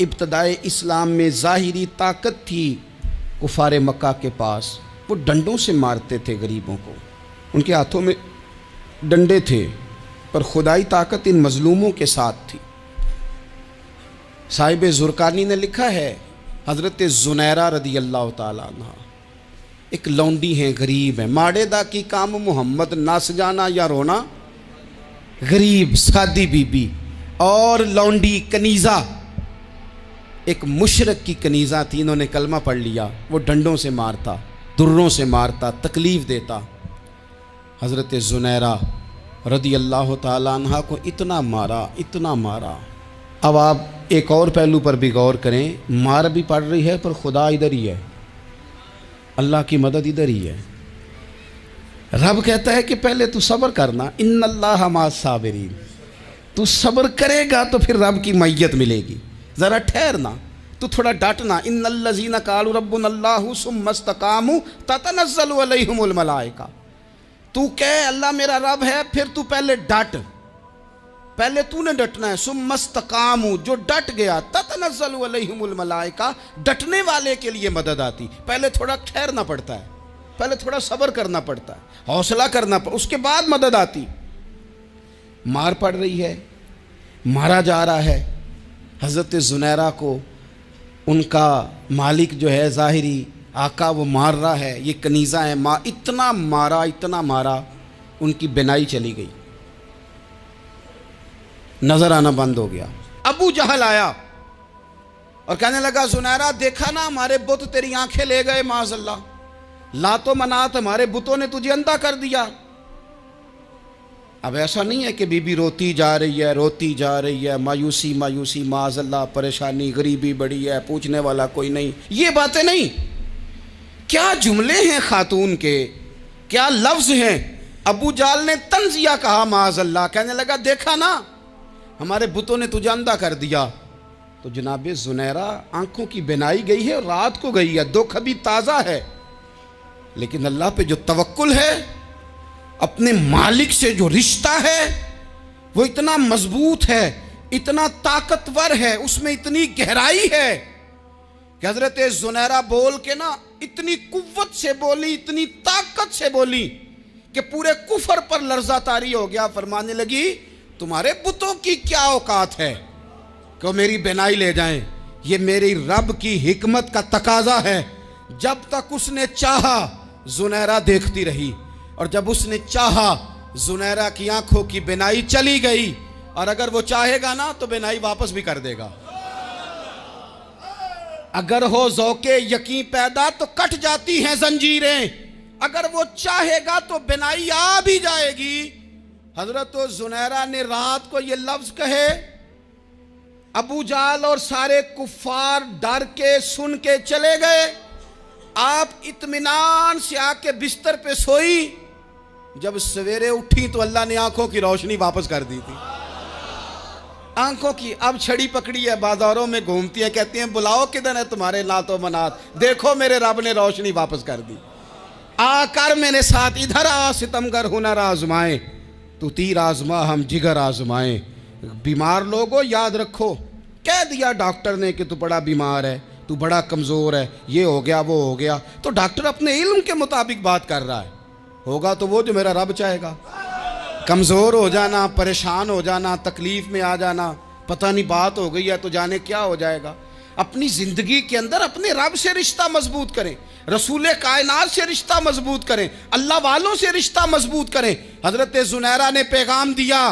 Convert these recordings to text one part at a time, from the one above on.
इब्तदाए इस्लाम में ज़ाहिरी ताकत थी कुफार मक्का के पास, वो डंडों से मारते थे गरीबों को, उनके हाथों में डंडे थे, पर खुदाई ताकत इन मजलूमों के साथ थी। साहिब ज़ुरकानी ने लिखा है, हज़रत ज़ुनैरा रदी अल्लाह ताला अन्हा एक लौंडी हैं, गरीब हैं, माड़ेदा की काम मोहम्मद नस जाना या रोना, गरीब सादी बीबी और लौंडी कनीज़ा, एक मुशरक की कनीज़ा थी, इन्होंने कलमा पढ़ लिया। वो डंडों से मारता, दुर्रों से मारता, तकलीफ़ देता। हज़रत ज़ुनैरा रदी अल्लाह ताला अन्हा को इतना मारा, इतना मारा। अब आप एक और पहलू पर भी गौर करें, मार भी पड़ रही है पर खुदा इधर ही है, अल्लाह की मदद इधर ही है। रब कहता है कि पहले तू सब्र करना, इन्नल्लाह मास साबिरीन, तू सब्र करेगा तो फिर रब की मैयत मिलेगी, ज़रा ठहरना, तू थोड़ा डटना। इन्नल्लज़ीना क़ालू रब्बुनल्लाहु सुम्मा इस्तक़ामू ततनज़्ज़लु अलैहिमुल मलाइका, तू कह अल्लाह मेरा रब है, फिर तू पहले डट, पहले तूने डटना है। सुम्मा इस्तक़ामू, जो डट गया, ततनज़्ज़लु अलैहिमुल मलाइका, डटने वाले के लिए मदद आती। पहले थोड़ा ठहरना पड़ता है, पहले थोड़ा सब्र करना पड़ता है, हौसला करना पड़ता, उसके बाद मदद आती। मार पड़ रही है, मारा जा रहा है। हज़रत ज़ुनैरा को उनका मालिक जो है ज़ाहिरी आका, वो मार रहा है, ये कनीज़ा है, इतना मारा, इतना मारा, उनकी बिनाई चली गई, नजर आना बंद हो गया। अबू जहल आया और कहने लगा, ज़ुनैरा देखा ना हमारे बुत तेरी आंखें ले गए, माज़अल्लाह, लातो मनात हमारे बुतों ने तुझे अंधा कर दिया। अब ऐसा नहीं है कि बीबी रोती जा रही है, रोती जा रही है, मायूसी मायूसी, माज़अल्लाह परेशानी, गरीबी बड़ी है, पूछने वाला कोई नहीं, ये बातें नहीं। क्या जुमले हैं खातून के, क्या लफ्ज़ हैं। अबू जाल ने तंजिया कहा, माज़अल्लाह, कहने लगा देखा ना हमारे बुतों ने तुझे अंधा कर दिया। तो जनाब ज़ुनैरा आंखों की बिनाई गई है, रात को गई है, दुख अभी ताज़ा है, लेकिन अल्लाह पे जो तवक्कुल है, अपने मालिक से जो रिश्ता है, वो इतना मजबूत है, इतना ताकतवर है, उसमें इतनी गहराई है कि हज़रत ज़ुनैरा बोल के ना इतनी कुव्वत से बोली, इतनी ताकत से बोली कि पूरे कुफर पर लर्ज़ा तारी हो गया। फरमाने लगी, तुम्हारे बुतों की क्या औकात है कि मेरी बिनाई ले जाएं, ये मेरी रब की हिकमत का तकाजा है। जब तक उसने चाहा ज़ुनैरा देखती रही, और जब उसने चाहा ज़ुनैरा की आंखों की बिनाई चली गई, और अगर वो चाहेगा ना तो बिनाई वापस भी कर देगा। अगर हो ज़ौक़े यकीन पैदा तो कट जाती हैं जंजीरें, अगर वो चाहेगा तो बिनाई आ भी जाएगी। हज़रत ज़ुनैरा ने रात को ये लफ्ज़ कहे, अबू जाल और सारे कुफ़ार डर के सुन के चले गए। आप इत्मीनान से आके बिस्तर पे सोई, जब सवेरे उठी तो अल्लाह ने आंखों की रोशनी वापस कर दी थी। आंखों की अब छड़ी पकड़ी है, बाजारों में घूमती है, कहती हैं बुलाओ किधर है तुम्हारे नातो मनात, देखो मेरे रब ने रोशनी वापस कर दी। आकर मेरे साथ इधर आ, सितमगर हुनर आजमाए, तू तीर आजमा हम जिगर आजमाए। बीमार लोगों याद रखो, कह दिया डॉक्टर ने कि तू बड़ा बीमार है, तू बड़ा कमज़ोर है, ये हो गया वो हो गया, तो डॉक्टर अपने इल्म के मुताबिक बात कर रहा है, होगा तो वो जो मेरा रब चाहेगा। कमज़ोर हो जाना, परेशान हो जाना, तकलीफ़ में आ जाना, पता नहीं बात हो गई है तो जाने क्या हो जाएगा। अपनी ज़िंदगी के अंदर अपने रब से रिश्ता मजबूत करें, रसूल कायनात से रिश्ता मजबूत करें, अल्लाह वालों से रिश्ता मजबूत करें। हज़रत ज़ुनैरा ने पैगाम दिया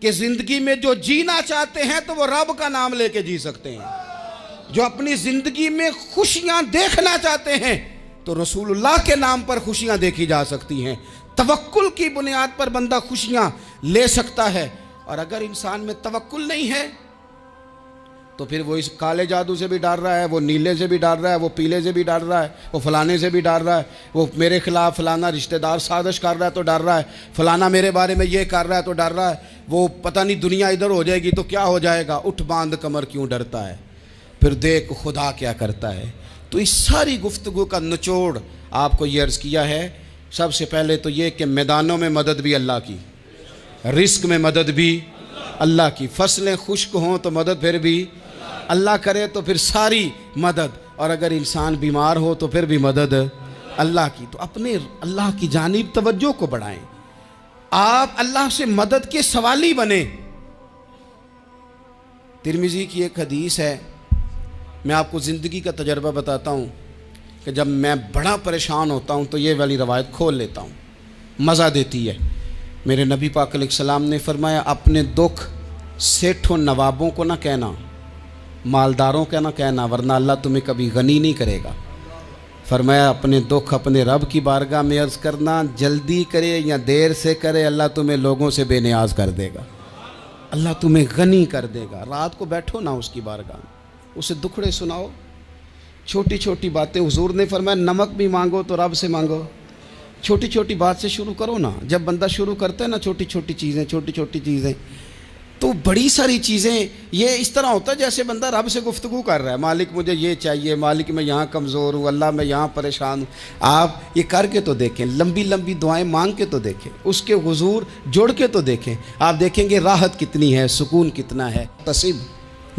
कि ज़िंदगी में जो जीना चाहते हैं तो वो रब का नाम लेके जी सकते हैं। जो अपनी ज़िंदगी में खुशियाँ देखना चाहते हैं तो रसूलुल्लाह के नाम पर खुशियाँ देखी जा सकती हैं। तवक्कुल की बुनियाद पर बंदा खुशियाँ ले सकता है। और अगर इंसान में तवक्कुल नहीं है तो फिर वो इस काले जादू से भी डर रहा है, वो नीले से भी डर रहा है, वो पीले से भी डर रहा है, वो फलाने से भी डर रहा है, वो मेरे खिलाफ फलाना रिश्तेदार साजिश कर रहा है तो डर रहा है, फलाना मेरे बारे में ये कर रहा है तो डर रहा है, वो पता नहीं दुनिया इधर हो जाएगी तो क्या हो जाएगा, उठ बांध कमर क्यों डरता है, फिर देख खुदा क्या करता है। तो इस सारी गुफ्तगू का निचोड़ आपको ये अर्ज़ किया है। सबसे पहले तो ये कि मैदानों में मदद भी अल्लाह की, रिस्क में मदद भी, अल्लाह की। फसलें खुश्क हों तो मदद फिर भी अल्लाह करे, तो फिर सारी मदद। और अगर इंसान बीमार हो तो फिर भी मदद अल्लाह की। तो अपने अल्लाह की जानिब तवज्जो को बढ़ाएं, आप अल्लाह से मदद के सवाली बने। तिरमिज़ी की एक हदीस है, मैं आपको ज़िंदगी का तजर्बा बताता हूँ कि जब मैं बड़ा परेशान होता हूँ तो ये वाली रवायत खोल लेता हूँ, मज़ा देती है। मेरे नबी पाक अलैहिस्सलाम ने फरमाया, अपने दुख सेठों नवाबों को ना कहना, मालदारों का ना कहना, वरना अल्लाह तुम्हें कभी गनी नहीं करेगा। फरमाया, अपने दुख अपने रब की बारगाह में अर्ज़ करना, जल्दी करे या देर से करे, अल्लाह तुम्हें लोगों से बेनियाज कर देगा, अल्लाह तुम्हें गनी कर देगा। रात को बैठो ना उसकी बारगाह में, उसे दुखड़े सुनाओ, छोटी छोटी बातें। हुजूर ने फरमाया, नमक भी मांगो तो रब से मांगो, छोटी छोटी बात से शुरू करो ना। जब बंदा शुरू करता है ना छोटी छोटी चीज़ें, तो बड़ी सारी चीज़ें, ये इस तरह होता है जैसे बंदा रब से गुफ्तगू कर रहा है, मालिक मुझे ये चाहिए, मालिक मैं यहाँ कमज़ोर हूँ, अल्लाह मैं यहाँ परेशान हूँ। आप ये करके तो देखें, लंबी लंबी दुआएं मांग के तो देखें, उसके हुजूर जुड़ के तो देखें, आप देखेंगे राहत कितनी है, सुकून कितना है। तसीब,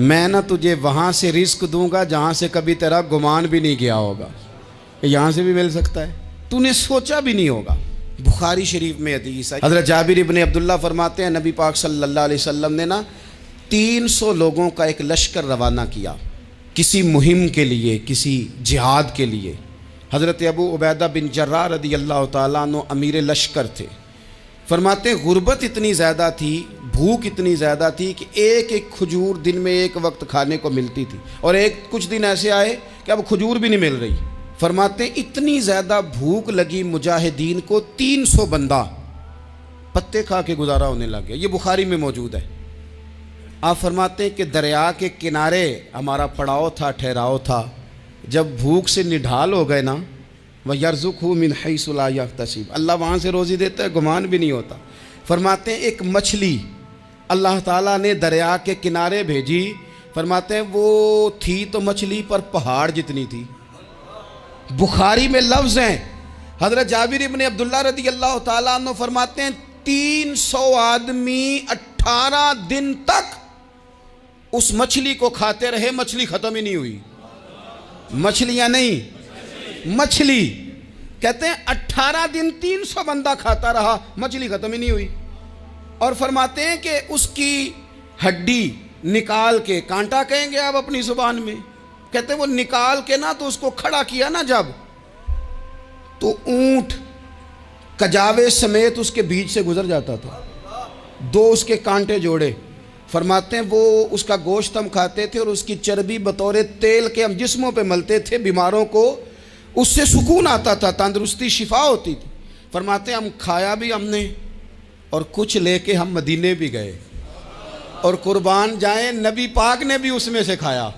मैं ना तुझे वहाँ से रिस्क दूंगा जहाँ से कभी तेरा गुमान भी नहीं गया होगा, यहाँ से भी मिल सकता है, तूने सोचा भी नहीं होगा। बुखारी शरीफ में हदीस है, हज़रत जाबिर इब्न अब्दुल्ला फरमाते हैं, नबी पाक सल्लल्लाहु अलैहि वसल्लम ने ना 300 लोगों का एक लश्कर रवाना किया किसी मुहिम के लिए, किसी जिहाद के लिए। हज़रत अबू उबैदा बिन जर्राह रदी अल्लाह तआला अन्हु अमीर लश्कर थे। फरमाते हैं, गुर्बत इतनी ज़्यादा थी, भूख इतनी ज़्यादा थी कि एक एक खजूर दिन में एक वक्त खाने को मिलती थी, और कुछ दिन ऐसे आए कि अब खजूर भी नहीं मिल रही। फरमाते हैं, इतनी ज़्यादा भूख लगी मुजाहिदीन को, 300 बंदा पत्ते खा के गुजारा होने लग गया। ये बुखारी में मौजूद है। आप फरमाते हैं कि दरिया के किनारे हमारा पड़ाव था, ठहराव था। जब भूख से निढाल हो गए ना, वह यरज़ुक़हु मिन हैसु ला यहतसिब, अल्लाह वहाँ से रोज़ी देता है, गुमान भी नहीं होता। फरमाते हैं, एक मछली अल्लाह ताला ने दरिया के किनारे भेजी। फरमाते हैं, वो थी तो मछली पर पहाड़ जितनी थी। बुखारी में लफ्ज़ हैं, हज़रत जाबिर इब्न अब्दुल्ला रदी अल्लाह ताला अन्हु फरमाते हैं, 300 आदमी 18 दिन तक उस मछली को खाते रहे, मछली ख़त्म ही नहीं हुई। मछलियाँ नहीं, मछली। कहते हैं 18 दिन 300 बंदा खाता रहा, मछली ख़त्म ही नहीं हुई। और फरमाते हैं कि उसकी हड्डी निकाल के, कांटा कहेंगे आप अपनी ज़ुबान में, कहते हैं वो निकाल के ना, तो उसको खड़ा किया ना जब, तो ऊंट कजावे समेत उसके बीच से गुजर जाता था, 2 उसके कांटे जोड़े। फरमाते हैं, वो उसका गोश्त हम खाते थे और उसकी चर्बी बतौर तेल के हम जिस्मों पे मलते थे, बीमारों को उससे सुकून आता था, तंदुरुस्ती शिफा होती थी। फरमाते हैं, हम खाया भी हमने, और कुछ लेके हम मदीने भी गए, और कुर्बान जाए नबी पाक ने भी उसमें से खाया।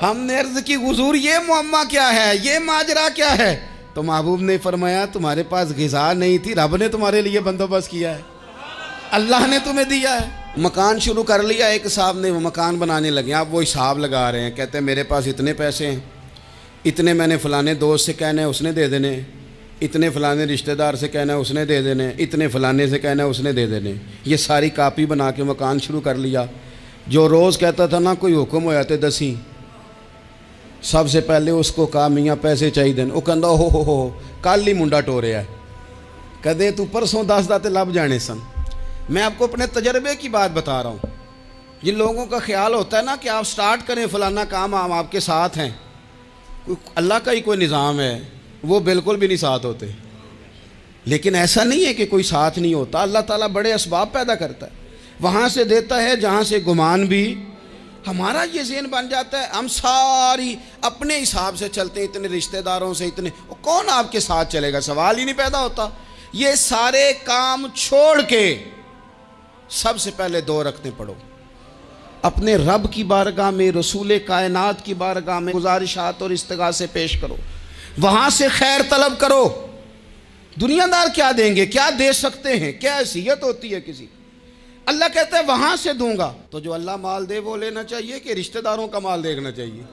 हमने अर्ज़ की, हुज़ूर ये मुअम्मा क्या है, ये माजरा क्या है? तो महबूब ने फरमाया, तुम्हारे पास ग़िज़ा नहीं थी, रब ने तुम्हारे लिए बंदोबस्त किया है, अल्लाह ने तुम्हें दिया है। मकान शुरू कर लिया एक साहब ने, वो मकान बनाने लगे, आप वो हिसाब लगा रहे हैं, कहते हैं मेरे पास इतने पैसे हैं, इतने मैंने फ़लाने दोस्त से कहना है उसने दे देने, इतने फ़लाने रिश्तेदार से कहना है उसने दे देने, इतने फ़लाने से कहना है उसने दे देने। ये सारी कापी बना के मकान शुरू कर लिया। जो रोज़ कहता था ना कोई हुक्म हो जाते 10, सबसे पहले उसको कहा, मियाँ पैसे चाहिए। वो कहता, हो कल ही मुंडा टोरिया है, कहते तू परसों 10 दाते लब जाने सन। मैं आपको अपने तजर्बे की बात बता रहा हूँ। जिन लोगों का ख्याल होता है ना कि आप स्टार्ट करें फ़लाना काम, हम आपके साथ हैं, अल्लाह का ही कोई निज़ाम है, वो बिल्कुल भी नहीं साथ होते। लेकिन ऐसा नहीं है कि कोई साथ नहीं होता, अल्लाह ताला बड़े असबाब पैदा करता है, वहाँ से देता है जहाँ से गुमान भी। हमारा ये ज़हन बन जाता है, हम सारी अपने हिसाब से चलते हैं, इतने रिश्तेदारों से, इतने, कौन आपके साथ चलेगा, सवाल ही नहीं पैदा होता। ये सारे काम छोड़ के सबसे पहले 2 रखते पढ़ो, अपने रब की बारगाह में, रसूल कायनात की बारगाह में गुजारिशात और इस्तिगासे पेश करो, वहाँ से खैर तलब करो। दुनियादार क्या देंगे, क्या दे सकते हैं, क्या हैसियत होती है किसी। अल्लाह कहता है वहाँ से दूंगा। तो जो अल्लाह माल दे वो लेना चाहिए कि रिश्तेदारों का माल देखना चाहिए?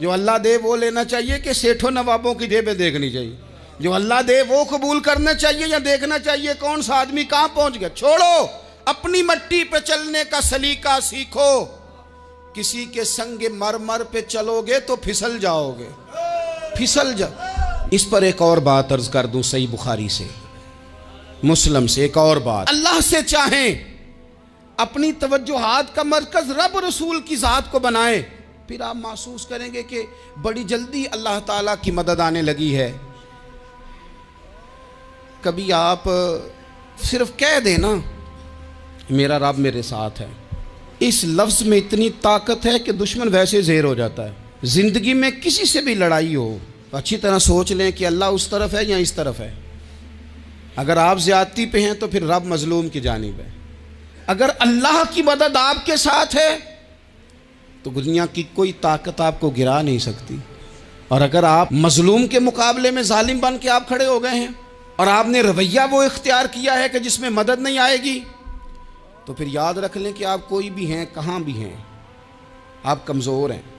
जो अल्लाह दे वो लेना चाहिए कि सेठों नवाबों की जेबें देखनी चाहिए? जो अल्लाह दे वो कबूल करना चाहिए या देखना चाहिए कौन सा आदमी कहाँ पहुँच गया? छोड़ो, अपनी मट्टी पे चलने का सलीका सीखो। किसी के संग मरमर पे चलोगे तो फिसल जाओगे, फिसल जा। इस पर एक और बात अर्ज कर दूं, सही बुखारी से, मुस्लिम से एक और बात। अल्लाह से चाहें, अपनी तवज्जुहात का मरकज रब रसूल की ज़ात को बनाएं, फिर आप महसूस करेंगे कि बड़ी जल्दी अल्लाह ताला की मदद आने लगी है। कभी आप सिर्फ कह देना मेरा रब मेरे साथ है, इस लफ्ज़ में इतनी ताकत है कि दुश्मन वैसे ज़ेर हो जाता है। ज़िंदगी में किसी से भी लड़ाई हो तो अच्छी तरह सोच लें कि अल्लाह उस तरफ है या इस तरफ है। अगर आप ज़्यादती पे हैं तो फिर रब मज़लूम की जानिब है। अगर अल्लाह की मदद आपके साथ है तो दुनिया की कोई ताकत आपको गिरा नहीं सकती। और अगर आप मज़लूम के मुकाबले में जालिम बन के आप खड़े हो गए हैं और आपने रवैया वो इख्तियार किया है कि जिसमें मदद नहीं आएगी, तो फिर याद रख लें कि आप कोई भी हैं, कहाँ भी हैं, आप कमज़ोर हैं।